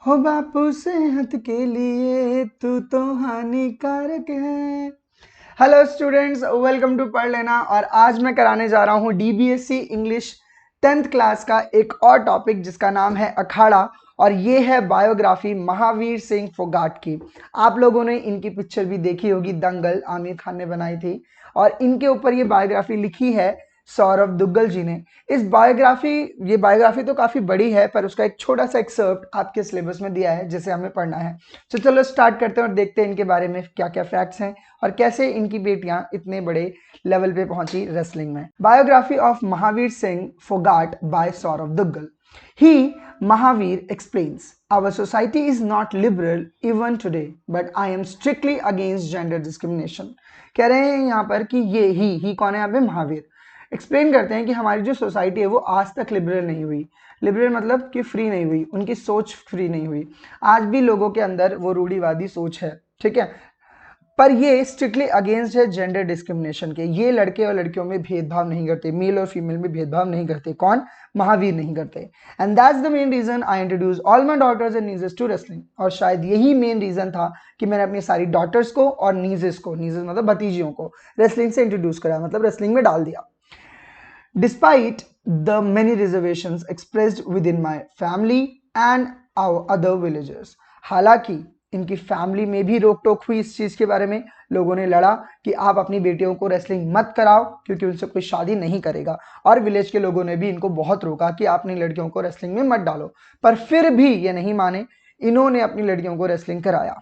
हो बापू सेहत के लिए तू तो हानिकारक है। हेलो स्टूडेंट्स, वेलकम टू पढ़ लेना। और आज मैं कराने जा रहा हूँ डीबीएससी इंग्लिश 10th क्लास का एक और टॉपिक जिसका नाम है अखाड़ा, और ये है बायोग्राफी महावीर सिंह फोगाट की। आप लोगों ने इनकी पिक्चर भी देखी होगी, दंगल, आमिर खान ने बनाई थी, और इनके ऊपर ये बायोग्राफी लिखी है सौरभ दुग्गल जी ने। ये बायोग्राफी तो काफी बड़ी है, पर उसका एक छोटा सा एक्सर्प्ट आपके सिलेबस में दिया है जिसे हमें पढ़ना है। तो चलो स्टार्ट करते हैं और देखते हैं इनके बारे में क्या क्या फैक्ट्स हैं और कैसे इनकी बेटियां इतने बड़े लेवल पे पहुंची रेसलिंग में। Biography of Mahavir Singh Phogat by Saurabh Duggal. He, Mahavir, explains, our society is not liberal even today, but I am strictly against gender discrimination. कह रहे हैं यहाँ पर कि ये ही कौन है यहाँ पे? महावीर एक्सप्लेन करते हैं कि हमारी जो सोसाइटी है वो आज तक लिबरल नहीं हुई। लिबरल मतलब कि फ्री नहीं हुई, उनकी सोच फ्री नहीं हुई। आज भी लोगों के अंदर वो रूढ़िवादी सोच है, ठीक है। पर ये स्ट्रिक्टली अगेंस्ट है जेंडर डिस्क्रिमिनेशन के। ये लड़के और लड़कियों में भेदभाव नहीं करते, मेल और फीमेल में भेदभाव नहीं करते। कौन? महावीर नहीं करते। And that's the main reason I introduce all my daughters and nieces to wrestling. और शायद यही मेन रीजन था कि मैंने अपनी सारी डॉटर्स को और नीजेस मतलब भतीजियों को रेसलिंग से इंट्रोड्यूस करा, मतलब रेसलिंग में डाल दिया। Despite the many reservations expressed within my family and our other villagers, हालांकि इनकी फैमिली में भी रोक टोक हुई इस चीज के बारे में। लोगों ने लड़ा कि आप अपनी बेटियों को रेसलिंग मत कराओ क्योंकि उनसे कोई शादी नहीं करेगा, और विलेज के लोगों ने भी इनको बहुत रोका कि आप अपनी लड़कियों को रेसलिंग में मत डालो। पर फिर भी ये नहीं माने, इन्होंने अपनी लड़कियों को रेसलिंग कराया।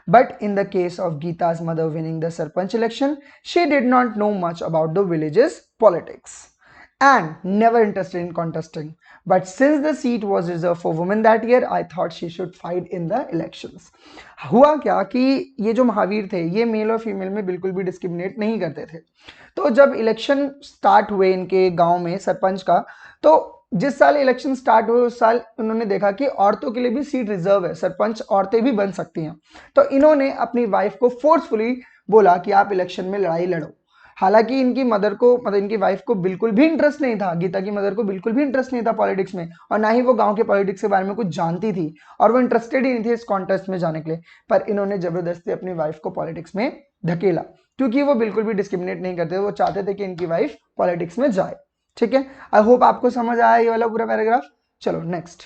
But in the case of Geeta's mother winning the Sarpanch election, she did not know much about the village's politics and never interested in contesting. But since the seat was reserved for women that year, I thought she should fight in the elections. हुआ क्या कि ये जो महावीर थे ये mail और female में बिल्कुल भी डिस्क्रिमिनेट नहीं करते थे। तो जब इलेक्शन स्टार्ट हुए इनके गांव में सरपंच का, तो जिस साल इलेक्शन स्टार्ट हुए उस साल उन्होंने देखा कि औरतों के लिए भी सीट रिजर्व है, सरपंच औरतें भी बन सकती हैं। तो इन्होंने अपनी वाइफ को फोर्सफुली बोला कि आप इलेक्शन में लड़ाई लड़ो। हालांकि इनकी मदर को, मतलब इनकी वाइफ को बिल्कुल भी इंटरेस्ट नहीं था, गीता की मदर को बिल्कुल भी इंटरेस्ट नहीं था पॉलिटिक्स में, और ना ही वो गांव के पॉलिटिक्स के बारे में कुछ जानती थी, और वो इंटरेस्टेड ही नहीं थी इस कॉन्टेस्ट में जाने के लिए। पर इन्होंने जबरदस्ती अपनी वाइफ को पॉलिटिक्स में धकेला, क्योंकि वो बिल्कुल भी डिस्क्रिमिनेट नहीं करते, वो चाहते थे कि इनकी वाइफ पॉलिटिक्स में जाए। ठीक है, आई होप आपको समझ आया ये वाला पूरा पैराग्राफ। चलो next.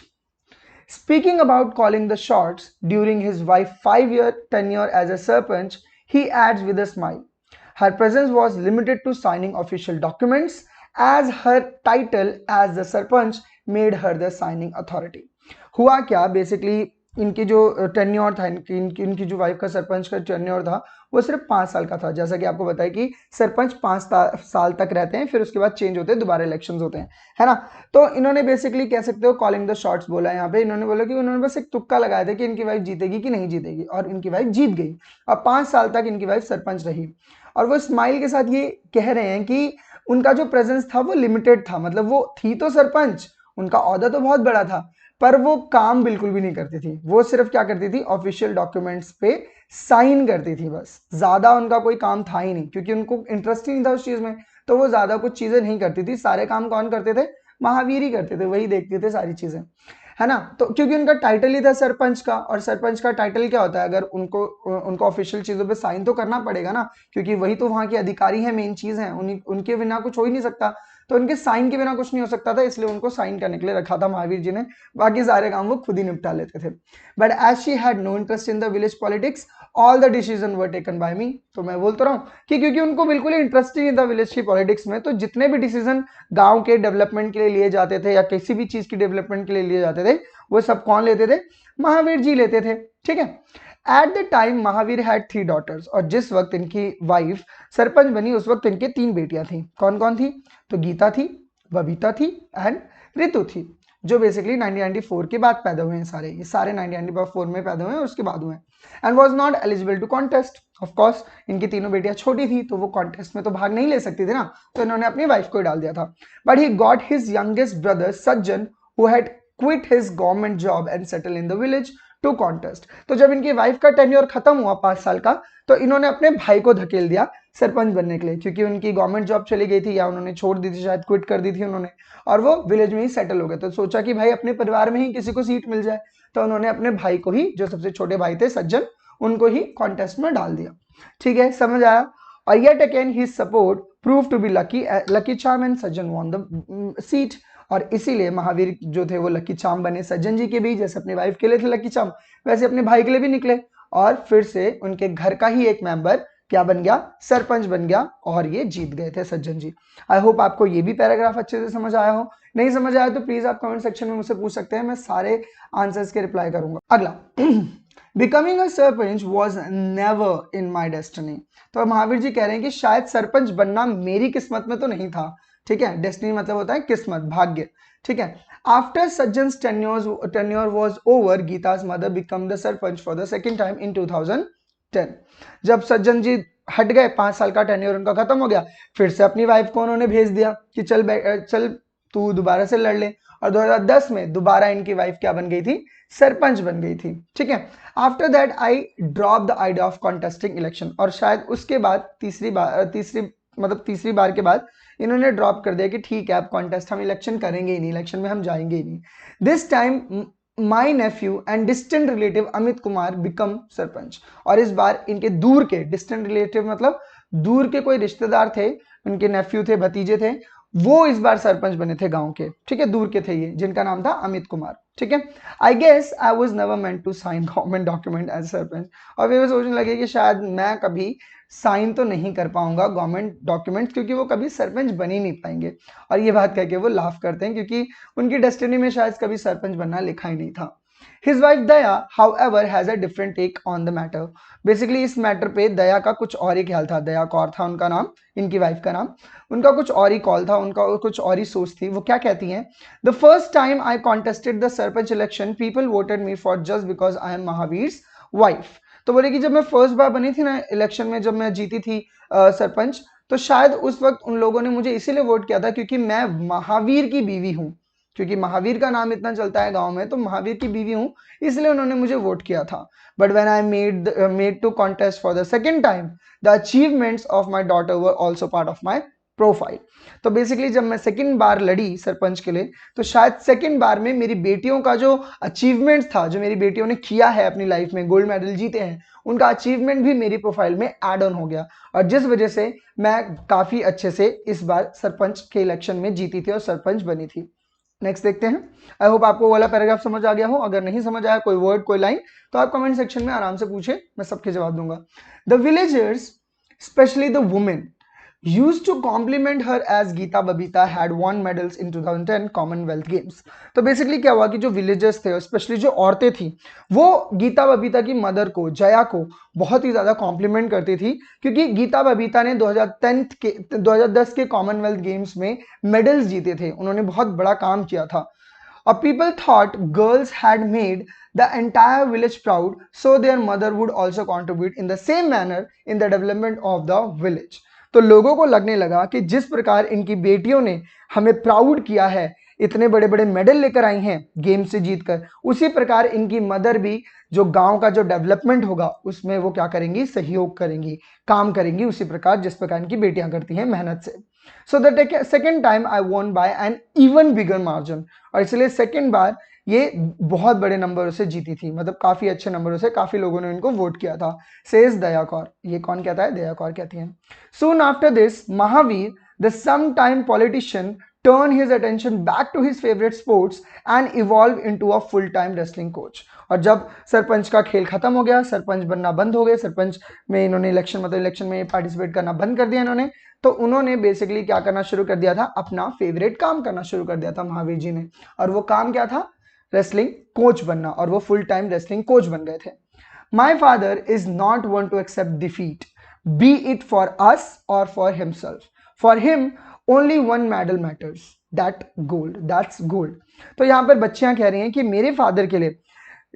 Speaking about calling the shots during his wife's 5-year tenure as a sarpanch, he adds with a smile, her presence was limited to signing official documents, as her title as the sarpanch made her the signing authority. हुआ क्या, basically इनकी जो tenure था, इनकी जो wife का सरपंच का tenure था वो सिर्फ 5 साल का था। जैसा कि आपको बताया कि सरपंच 5 साल तक रहते हैं, फिर उसके बाद चेंज होते हैं, दोबारा इलेक्शंस होते हैं, है ना। तो इन्होंने बेसिकली कह सकते हो कॉलिंग द शॉट्स बोला है यहाँ पे। इन्होंने बोला कि उन्होंने बस एक तुक्का लगाया था कि इनकी वाइफ जीतेगी कि नहीं जीतेगी, और इनकी वाइफ जीत गई। अब 5 साल तक इनकी वाइफ सरपंच रही, और वो स्माइल के साथ ये कह रहे हैं कि उनका जो प्रेजेंस था वो लिमिटेड था। मतलब वो थी तो सरपंच, उनका ओहदा तो बहुत बड़ा था, पर वो काम बिल्कुल भी नहीं करती थी। वो सिर्फ क्या करती थी, ऑफिशियल डॉक्यूमेंट्स पे साइन करती थी, बस। ज्यादा उनका कोई काम था ही नहीं, क्योंकि उनको इंटरेस्ट ही नहीं था उस चीज में, तो वो ज्यादा कुछ चीजें नहीं करती थी। सारे काम कौन करते थे? महावीर ही करते थे, वही देखते थे सारी चीजें, है ना। तो क्योंकि उनका टाइटल ही था सरपंच का, और सरपंच का टाइटल क्या होता है, अगर उनको ऑफिशियल चीजों पे साइन तो करना पड़ेगा ना, क्योंकि वही तो वहां के अधिकारी है, मेन चीज है, उनके बिना कुछ हो ही नहीं सकता। तो उनके साइन के बिना कुछ नहीं हो सकता था, इसलिए उनको साइन करने के लिए रखा था महावीर जी ने। बाकी सारे काम वो खुद ही निपटा लेते थे। But as she had no interest in the village politics, all the decision were taken by me. तो मैं बोलता रहा हूँ कि क्योंकि उनको बिल्कुल ही इंटरेस्ट ही नहीं था विलेज की पॉलिटिक्स में, तो जितने भी डिसीजन गांव के डेवलपमेंट के लिए लिए जाते थे या किसी भी चीज की डेवलपमेंट के लिए लिए जाते थे, वो सब कौन लेते थे? महावीर जी लेते थे। ठीक है। At the time Mahavir had 3 daughters, और जिस वक्त इनकी वाइफ सरपंच बनी उस वक्त इनके 3 बेटियां थी। कौन कौन थी? तो गीता थी, बबीता थी एंड ऋतु थी, जो बेसिकली 1994 के बाद पैदा हुए हैं। ये सारे 1994 में पैदा हुए हैं और उसके बाद हुए हैं। And was not eligible to contest. Of course इनकी तीनों बेटियां छोटी थी, तो वो कॉन्टेस्ट में तो भाग नहीं ले सकती थी ना, तो इन्होंने अपनी वाइफ को ही डाल दिया था। But he got his youngest brother Sajjan, who had quit his government job and settle in the village to contest. तो जब इनकी वाइफ का टेन्योर खत्म हुआ 5 साल का, तो इन्होंने अपने भाई को धकेल दिया सरपंच बनने के लिए, क्योंकि उनकी गवर्नमेंट जॉब चली गई थी, या उन्होंने छोड़ दी थी, शायद क्विट कर दी थी उन्होंने, और वो विलेज में ही सेटल हो गए। तो सोचा कि भाई अपने परिवार में ही किसी को सीट मिल जाए, तो उन्होंने अपने भाई को ही, जो सबसे छोटे भाई थे सज्जन, उनको ही कॉन्टेस्ट में डाल दिया। ठीक है, समझ आया। और yet again his support prove to be lucky charm and Sajjan won the seat. और इसीलिए महावीर जो थे वो लकी चार्म बने सज्जन जी के भी, जैसे अपनी वाइफ के लिए थे लकी चार्म, वैसे अपने भाई के लिए भी निकले और फिर से उनके घर का ही एक मेंबर क्या बन गया, सरपंच बन गया और ये जीत गए थे सज्जन जी। आई होप आपको ये भी पैराग्राफ अच्छे से समझ आया हो। नहीं समझ आया तो प्लीज आप कमेंट सेक्शन में मुझसे पूछ सकते हैं, मैं सारे आंसर्स के रिप्लाई करूंगा। अगला, becoming a sarpanch was never in my destiny. तो महावीर जी कह रहे हैं कि शायद सरपंच बनना मेरी किस्मत में तो नहीं था। ठीक है, डेस्टिनी मतलब होता है किस्मत, भाग्य। ठीक है, after Sajjan's tenure was over, Geeta's mother become the sarpanch for the second time in 2010। जब सज्जन जी हट गए, 5 साल का टेन्योर उनका खत्म हो गया, फिर से अपनी वाइफ को उन्होंने भेज दिया कि चल तू दोबारा से लड़ ले। और 2010 में दोबारा इनकी वाइफ क्या बन गई थी, सरपंच बन गई थी। ठीक है, after that I drop the idea of contesting election. और शायद उसके बाद तीसरी बार के बाद इन्होंने ड्रॉप कर दिया कि ठीक है, अब कॉन्टेस्ट हम इलेक्शन करेंगे ही नहीं, इलेक्शन में हम जाएंगे ही नहीं। This time my Neiphiu and distant relative Amit Kumar become sarpanch. और इस बार इनके दूर के, डिस्टेंट रिलेटिव मतलब दूर के कोई रिश्तेदार थे, उनके नेफ्यू थे, भतीजे थे, वो इस बार सरपंच बने थे गांव के। ठीक है, दूर के थे ये, जिनका नाम था अमित कुमार। ठीक है, I guess I was never meant to sign government document as sarpanch. और वे सोचने लगे कि शायद मैं कभी साइन तो नहीं कर पाऊंगा गवर्नमेंट डॉक्यूमेंट, क्योंकि वो कभी सरपंच बन ही नहीं पाएंगे। और ये बात कह के वो लाफ करते हैं, क्योंकि उनकी डेस्टिनी में शायद कभी सरपंच बनना लिखा ही नहीं था। His wife Daya, however, has a different take on the matter. Basically इस मैटर पे दया का कुछ और ही ख्याल था। दया कौर था उनका नाम, इनकी वाइफ का नाम। उनका कुछ और ही कॉल था, उनका कुछ और ही सोच थी। वो क्या कहती हैं, the first time I contested the sarpanch election people voted me for just because I am Mahavir's wife. तो बोले कि जब मैं फर्स्ट बार बनी थी ना इलेक्शन में, जब मैं जीती थी सरपंच, तो शायद उस वक्त उन लोगों ने मुझे इसीलिए वोट किया था क्योंकि मैं महावीर की बीवी हूँ, क्योंकि महावीर का नाम इतना चलता है गांव में, तो महावीर की बीवी हूं, इसलिए उन्होंने मुझे वोट किया था। But when I made to contest for the second time, the achievements of my daughter were also part of my profile. तो बेसिकली जब मैं सेकेंड बार लड़ी सरपंच के लिए, तो शायद सेकेंड बार में मेरी बेटियों का जो अचीवमेंट था, जो मेरी बेटियों ने किया है अपनी लाइफ में, गोल्ड मेडल जीते हैं, उनका अचीवमेंट भी मेरी प्रोफाइल में एड ऑन हो गया। और जिस वजह से मैं काफी अच्छे से इस बार सरपंच के इलेक्शन में जीती थी और सरपंच बनी थी। नेक्स्ट देखते हैं। आई होप आपको वाला पैराग्राफ समझ आ गया हो। अगर नहीं समझ आया कोई वर्ड कोई लाइन, तो आप कमेंट सेक्शन में आराम से पूछे, मैं सबके जवाब दूंगा। The villagers, specially the women, used to compliment her as Geeta Babita had won medals in 2010 Commonwealth Games। तो बेसिकली क्या हुआ कि जो विलेजर्स थे, स्पेशली जो औरतें थी, वो गीता बबीता की मदर को, जया को बहुत ही ज्यादा कॉम्प्लीमेंट करती थी, क्योंकि गीता बबीता ने 2010 के कॉमनवेल्थ गेम्स में मेडल्स जीते थे, उन्होंने बहुत बड़ा काम किया था। और people thought girls had made the entire village proud, so their mother would also contribute in the same manner in the development of the village। तो लोगों को लगने लगा कि जिस प्रकार इनकी बेटियों ने हमें प्राउड किया है, इतने बड़े बड़े मेडल लेकर आई हैं गेम से जीतकर, उसी प्रकार इनकी मदर भी जो गांव का जो डेवलपमेंट होगा उसमें वो क्या करेंगी, सहयोग करेंगी, काम करेंगी उसी प्रकार जिस प्रकार इनकी बेटियां करती हैं मेहनत से। So the second time I won by an even bigger margin. और इसलिए सेकेंड बार ये बहुत बड़े नंबरों से जीती थी, मतलब काफी अच्छे नंबरों से, काफी लोगों ने इनको वोट किया था। सेज दया कौर, ये कौन कहता है, दया कौर कहती हैं। Soon after this, Mahavir, the sometime politician, turned his attention back to his favorite sports and evolved into a full-time wrestling coach। और जब सरपंच का खेल खत्म हो गया, सरपंच बनना बंद हो गए, सरपंच में इन्होंने इलेक्शन में पार्टिसिपेट करना बंद कर दिया इन्होंने, तो उन्होंने बेसिकली क्या करना शुरू कर दिया था, अपना फेवरेट काम करना शुरू कर दिया था महावीर जी ने। और वो काम क्या था, रेसलिंग कोच बनना, और वो फुल टाइम रेसलिंग कोच बन गए थे। My father is not one to accept defeat, be it for us or for himself. For him, only one medal matters, that's gold। तो यहां पर बच्चियां कह रही हैं कि मेरे फादर के लिए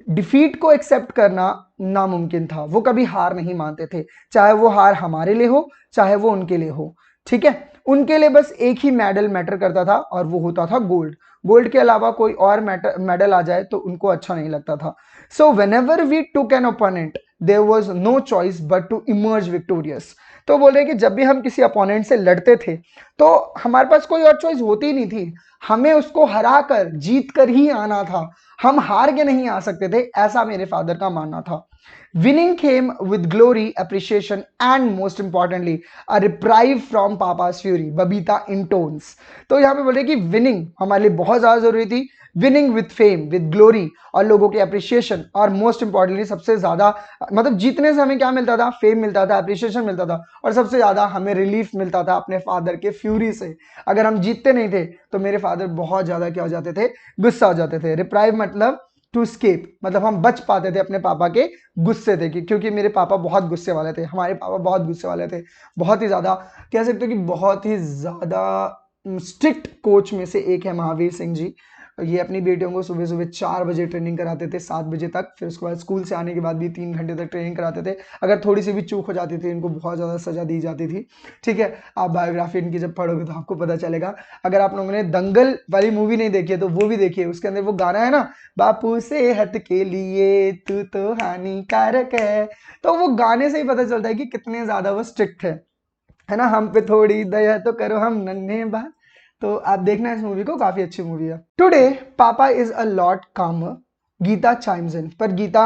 डिफीट को एक्सेप्ट करना नामुमकिन था, वो कभी हार नहीं मानते थे, चाहे वो हार हमारे लिए हो चाहे वो उनके लिए हो। ठीक है, उनके लिए बस एक ही मेडल मैटर करता था और वो होता था गोल्ड। गोल्ड के अलावा कोई और मेडल आ जाए तो उनको अच्छा नहीं लगता था। So whenever we took an opponent, there was no choice but to emerge victorious. तो बोल रहे हैं कि जब भी हम किसी अपोनेंट से लड़ते थे तो हमारे पास कोई और चॉइस होती ही नहीं थी, हमें उसको हरा कर जीत कर ही आना था, हम हार के नहीं आ सकते थे, ऐसा मेरे फादर का मानना था। Winning came with glory, appreciation, and most importantly, a reprieve from Papa's fury. Babita in tones. तो यहाँ पे बोल रहे कि विनिंग हमारे लिए बहुत ज्यादा जरूरी थी, winning with fame, with glory, और लोगों के अप्रिशिएशन, और मोस्ट इंपॉर्टेंटली सबसे ज्यादा मतलब जीतने से हमें क्या मिलता था, फेम मिलता था, अप्रिशिएशन मिलता था, और सबसे ज्यादा हमें रिलीफ मिलता था अपने फादर के फ्यूरी से। अगर हम जीतते नहीं थे तो मेरे फादर बहुत ज्यादा क्या हो जाते थे, गुस्सा हो जाते थे। रिप्राइव मतलब टू स्केप, मतलब हम बच पाते थे अपने पापा के गुस्से थे, क्योंकि मेरे पापा बहुत गुस्से वाले थे, हमारे पापा बहुत गुस्से वाले थे, बहुत ही ज्यादा, कह सकते हो कि बहुत ही ज्यादा स्ट्रिक्ट कोच में से एक है महावीर सिंह जी। ये अपनी बेटियों को सुबह सुबह 4 बजे ट्रेनिंग कराते थे, 7 बजे तक, फिर उसके बाद स्कूल से आने के बाद भी 3 घंटे तक ट्रेनिंग कराते थे। अगर थोड़ी सी भी चूक हो जाती थी इनको बहुत ज़्यादा सजा दी जाती थी। ठीक है, आप बायोग्राफी इनकी जब पढ़ोगे तो आपको पता चलेगा। अगर आप लोगों ने दंगल वाली मूवी नहीं देखी है तो वो भी देखिए, उसके अंदर वो गाना है ना, बापू सेहत के लिए तू तो हानिकारक है, तो वो गाने से ही पता चलता है कि कितने ज़्यादा वो स्ट्रिक्ट है ना। हम पे थोड़ी दया तो करो हम नन्हे बा। तो आप देखना इस मूवी को, काफी अच्छी मूवी है। टुडे पापा इज अ लॉट कामर, गीता चाइम्स इन, पर गीता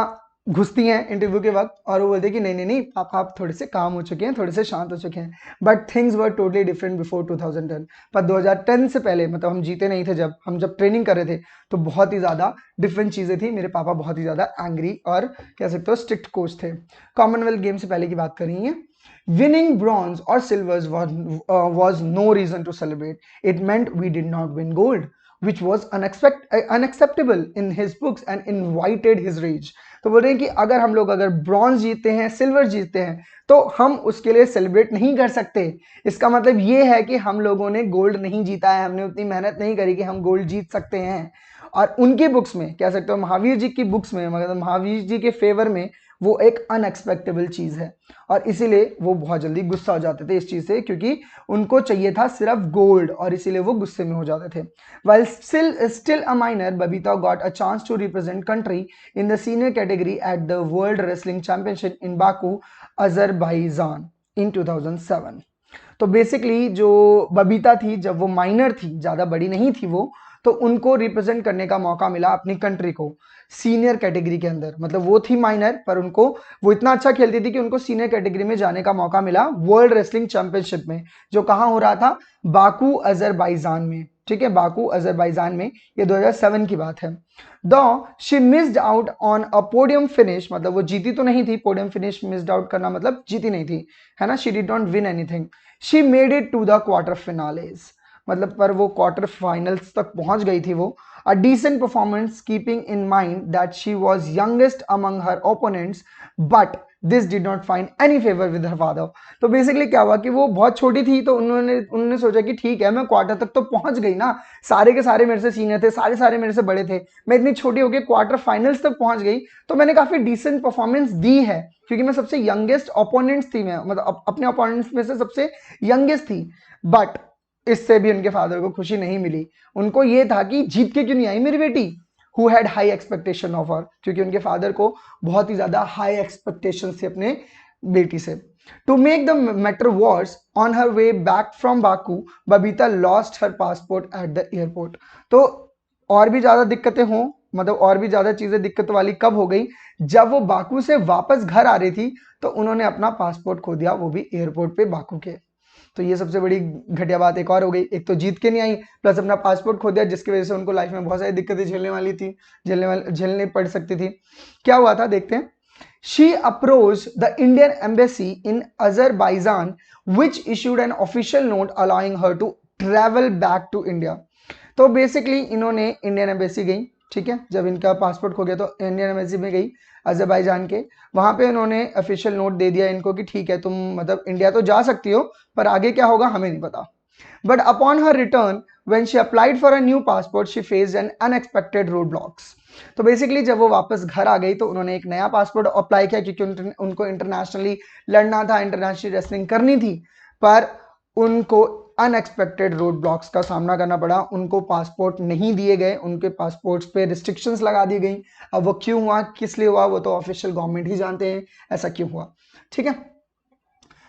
घुसती हैं इंटरव्यू के वक्त और वो बोलते हैं कि नहीं नहीं नहीं पापा आप थोड़े से काम हो चुके हैं, थोड़े से शांत हो चुके हैं, but things were totally different before 2010। पर 2010 से पहले, मतलब हम जीते नहीं थे, जब हम ट्रेनिंग कर रहे थे तो बहुत ही ज्यादा डिफरेंट चीजें थी। मेरे पापा बहुत ही ज्यादा एंग्री और कह सकते हो स्ट्रिक्ट कोच थे। कॉमनवेल्थ गेम से पहले की बात कर रही है। Winning bronze or silvers was no reason to celebrate. It meant we did not win gold, which was unacceptable in his books and invited his rage. तो बोल रहे हैं कि अगर हम लोग अगर ब्रॉन्ज जीतते हैं, सिल्वर जीतते हैं, तो हम उसके लिए सेलिब्रेट नहीं कर सकते। इसका मतलब ये है कि हम लोगों ने गोल्ड नहीं जीता है, हमने उतनी मेहनत नहीं करी कि हम गोल्ड जीत सकते हैं। और उनकी बुक्स में कह सकते हो, महावीर जी की बुक्स में, मतलब महावीर जी के फेवर में वो एक अनएक्सपेक्टेबल चीज है, और इसीलिए वो बहुत जल्दी गुस्सा हो जाते थे इस चीज से, क्योंकि उनको चाहिए था सिर्फ गोल्ड, और इसीलिए वो गुस्से में हो जाते थे। While still a minor, Babita got a chance to represent country in the senior category at the World Wrestling Championship in Baku, Azerbaijan in 2007। तो बेसिकली जो बबीता थी, जब वो माइनर थी, ज्यादा बड़ी नहीं थी वो, तो उनको रिप्रेजेंट करने का मौका मिला अपनी कंट्री को सीनियर कैटेगरी के अंदर। मतलब वो थी माइनर, पर उनको वो इतना अच्छा खेलती थी कि उनको सीनियर कैटेगरी में जाने का मौका मिला वर्ल्ड रेसलिंग चैंपियनशिप में, जो कहाँ हो रहा था, बाकू अजरबैजान में। ठीक है, बाकू अजरबैजान में, ये 2007 की बात है। दो she missed out on a podium finish, मतलब वो जीती तो नहीं थी, पोडियम फिनिश मिस्ड आउट करना मतलब जीती नहीं थी, है ना। She did not win anything, she made it to the quarter finales, मतलब पर वो क्वार्टर फाइनल्स तक पहुंच गई थी वो। A decent performance keeping in mind that she was youngest among her opponents, but this did not find any favor with her father। तो basically क्या हुआ कि वो बहुत छोटी थी, तो उन्होंने सोचा कि ठीक है, मैं क्वार्टर तक तो पहुंच गई ना, सारे के सारे मेरे से सीनियर थे, सारे मेरे से बड़े थे, मैं इतनी छोटी होकर क्वार्टर फाइनल्स तक पहुंच गई, तो मैंने काफी डिसेंट परफॉर्मेंस दी है, क्योंकि मैं सबसे यंगेस्ट ओपोनेंट्स थी, मैं मतलब अपने ओपोनेंट्स में से सबसे यंगेस्ट थी। बट इससे भी उनके फादर को खुशी नहीं मिली, उनको ये था कि जीत के क्यों नहीं आई मेरी बेटी, who had high expectation of her, क्योंकि उनके फादर को बहुत ही ज्यादा हाई एक्सपेक्टेशन थे अपने बेटी से। To make the matter worse, on her way back from Baku, Babita lost her passport at the airport. तो और भी ज्यादा दिक्कतें हों, मतलब और भी ज्यादा चीजें दिक्कत वाली कब हो गई, जब वो बाकू से वापस घर आ रही थी, तो उन्होंने अपना पासपोर्ट खो दिया, वो भी एयरपोर्ट पे बाकू के। तो ये सबसे बड़ी घटिया बात एक और हो गई, एक तो जीत के नहीं आई, प्लस अपना पासपोर्ट खो दिया, जिसकी वजह से उनको लाइफ में बहुत सारी दिक्कतें झेलने पड़ सकती थी। क्या हुआ था देखते हैं। She approach the Indian embassy in Azerbaijan which issued an official note allowing her to travel back to India. तो बेसिकली इन्होंने इंडियन एम्बेसी गई, ठीक है, जब इनका पासपोर्ट खो गया तो इंडियन एम्बेसी में गई अजरबैजान के, वहां पे उन्होंने ऑफिशियल नोट दे दिया इनको कि ठीक है तुम मतलब इंडिया तो जा सकती हो, पर आगे क्या होगा हमें नहीं पता। But upon her return when she applied for a new passport, she faced N unexpected road blocks. तो बेसिकली जब वो वापस घर आ गई तो उन्होंने एक नया पासपोर्ट अप्लाई किया, क्योंकि उनको इंटरनेशनली लड़ना था, इंटरनेशनल रेसलिंग करनी थी, पर उनको अनएक्सपेक्टेड रोड ब्लॉक्स का सामना करना पड़ा, उनको पासपोर्ट नहीं दिए गए, उनके पासपोर्ट्स पे रिस्ट्रिक्शंस लगा दी गई। अब वो क्यों हुआ, किस लिए हुआ, वो तो ऑफिशियल गवर्नमेंट ही जानते हैं ऐसा क्यों हुआ। ठीक है,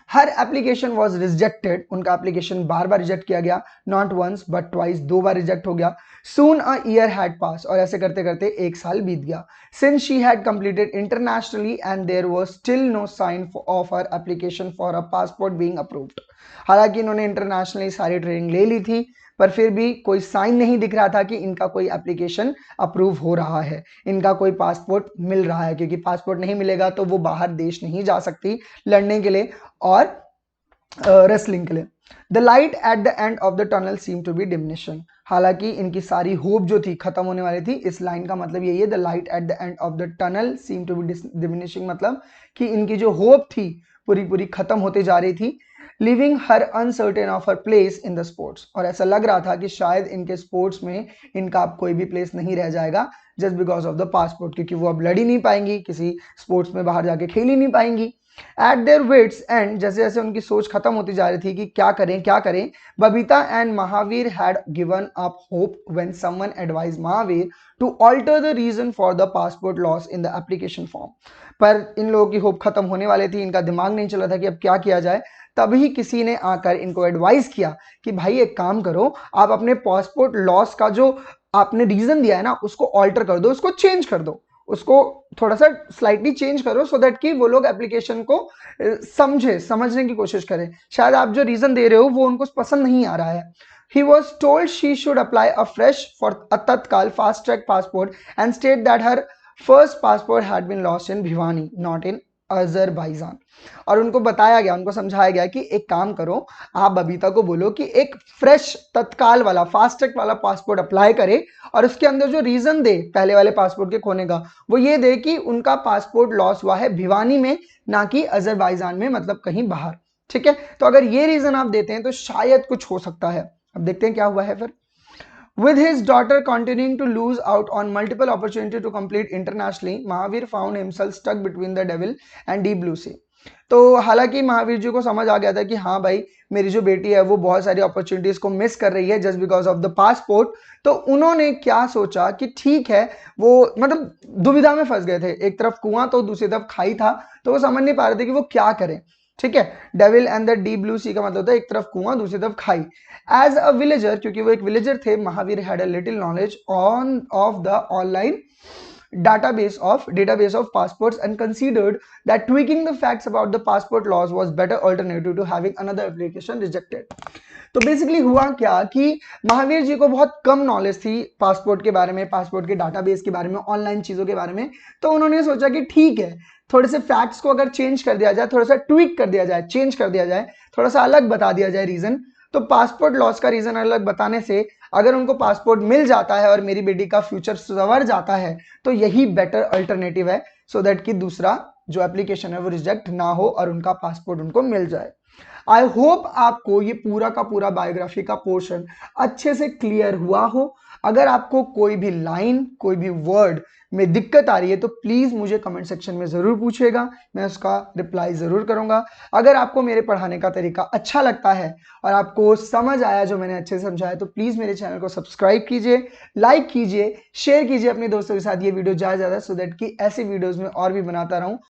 हर एप्लीकेशन वॉज रिजेक्टेड, उनका एप्लीकेशन बार बार रिजेक्ट किया गया, नॉट वंस बट ट्वाइस, 2 बार रिजेक्ट हो गया। सून अ ईयर हैड पास, और ऐसे करते करते 1 साल बीत गया। Since she had completed internationally and there was still no sign of her application for a passport being approved, हालांकि इन्होंने इंटरनेशनली सारी ट्रेनिंग ले ली थी, पर फिर भी कोई साइन नहीं दिख रहा था कि इनका कोई एप्लीकेशन अप्रूव हो रहा है, इनका कोई पासपोर्ट मिल रहा है, क्योंकि पासपोर्ट नहीं मिलेगा तो वो बाहर देश नहीं जा सकती लड़ने के लिए और रेसलिंग के लिए। The light at the end of the tunnel seem to be diminishing, हालांकि इनकी सारी होप जो थी खत्म होने वाली थी। इस लाइन का मतलब यही है, the light at the end of the tunnel seem to be diminishing, मतलब कि इनकी जो होप थी पूरी पूरी खत्म होते जा रही थी। Living her uncertain of her place in the sports, और ऐसा लग रहा था कि शायद इनके स्पोर्ट्स में इनका अब कोई भी प्लेस नहीं रह जाएगा just because of the passport, क्योंकि वो अब लड़ ही नहीं पाएंगी, किसी स्पोर्ट्स में बाहर जाके खेल ही नहीं पाएंगी। एट देयर विट्स एंड, जैसे जैसे उनकी सोच खत्म होती जा रही थी कि क्या करें क्या करें, Babita and Mahavir had given up hope when someone advise Mahavir to alter the reason for the passport loss in the application form. पर इन लोगों की होप खत्म होने वाली थी, इनका दिमाग नहीं चला था कि अब क्या किया जाए। तभी किसी ने आकर इनको एडवाइस किया कि भाई एक काम करो, आप अपने पासपोर्ट लॉस का जो आपने रीजन दिया है ना उसको ऑल्टर कर दो, उसको चेंज कर दो, उसको थोड़ा सा स्लाइटली चेंज करो, सो दैट कि वो लोग एप्लीकेशन को समझने की कोशिश करें। शायद आप जो रीजन दे रहे हो वो उनको पसंद नहीं आ रहा है। He was told she should apply afresh for a Tatkal fast track passport and state that her first passport had been lost in Bhiwani, not in Azerbaijan. और उनको बताया गया, उनको समझाया गया कि एक काम करो, आप बबीता को बोलो कि एक फ्रेश तत्काल वाला फास्ट ट्रैक वाला पासपोर्ट अप्लाई करे, और उसके अंदर जो रीजन दे पहले वाले पासपोर्ट के खोने का, वो ये दे कि उनका पासपोर्ट लॉस हुआ है भिवानी में, ना कि अजरबैजान में, मतलब कहीं बाहर। ठीक है, तो अगर ये रीजन आप देते हैं तो शायद कुछ हो सकता है। अब देखते हैं क्या हुआ है फिर। With his daughter continuing to lose out on multiple opportunities to complete internationally, Mahavir found himself stuck between the devil and deep blue sea. तो हालांकि महावीर जी को समझ आ गया था कि हाँ भाई, मेरी जो बेटी है वो बहुत सारी अपॉर्चुनिटीज को मिस कर रही है just because of the passport. तो उन्होंने क्या सोचा कि ठीक है, वो मतलब दुविधा में फंस गए थे, एक तरफ कुआं तो दूसरी तरफ खाई था, तो वो समझ नहीं पा रहे थे कि वो क्या करें। ठीक है, devil and the deep blue sea का मतलब होता है एक तरफ कुआं दूसरी तरफ खाई। एज अ विलेजर, क्योंकि वो एक विलेजर थे, Mahavir had a little knowledge on off the online database of passports and considered that tweaking the facts about the passport laws was better alternative to having another application rejected. तो basically हुआ क्या कि महावीर जी को बहुत कम knowledge थी passport के बारे में, पासपोर्ट के डाटाबेस के बारे में, ऑनलाइन चीजों के बारे में। तो उन्होंने सोचा कि ठीक है, थोड़े से फैक्ट्स को अगर चेंज कर दिया जाए, थोड़ा सा ट्वीक कर दिया जाए, चेंज कर दिया जाए, थोड़ा सा अलग बता दिया जाए रीजन, तो पासपोर्ट लॉस का रीजन अलग बताने से अगर उनको पासपोर्ट मिल जाता है और मेरी बेटी का फ्यूचर संवर जाता है तो यही बेटर अल्टरनेटिव है, सो दैट कि दूसरा जो एप्लीकेशन है वो रिजेक्ट ना हो और उनका पासपोर्ट उनको मिल जाए। आई होप आपको ये पूरा का पूरा बायोग्राफी का पोर्शन अच्छे से क्लियर हुआ हो। अगर आपको कोई भी लाइन, कोई भी वर्ड में दिक्कत आ रही है तो प्लीज मुझे कमेंट सेक्शन में जरूर पूछिएगा, मैं उसका रिप्लाई जरूर करूंगा। अगर आपको मेरे पढ़ाने का तरीका अच्छा लगता है और आपको समझ आया जो मैंने अच्छे से समझाया, तो प्लीज मेरे चैनल को सब्सक्राइब कीजिए, लाइक कीजिए, शेयर कीजिए अपने दोस्तों के साथ ये वीडियो ज्यादा से ज्यादा, सो दैट कि ऐसे वीडियोस में और भी बनाता रहूं।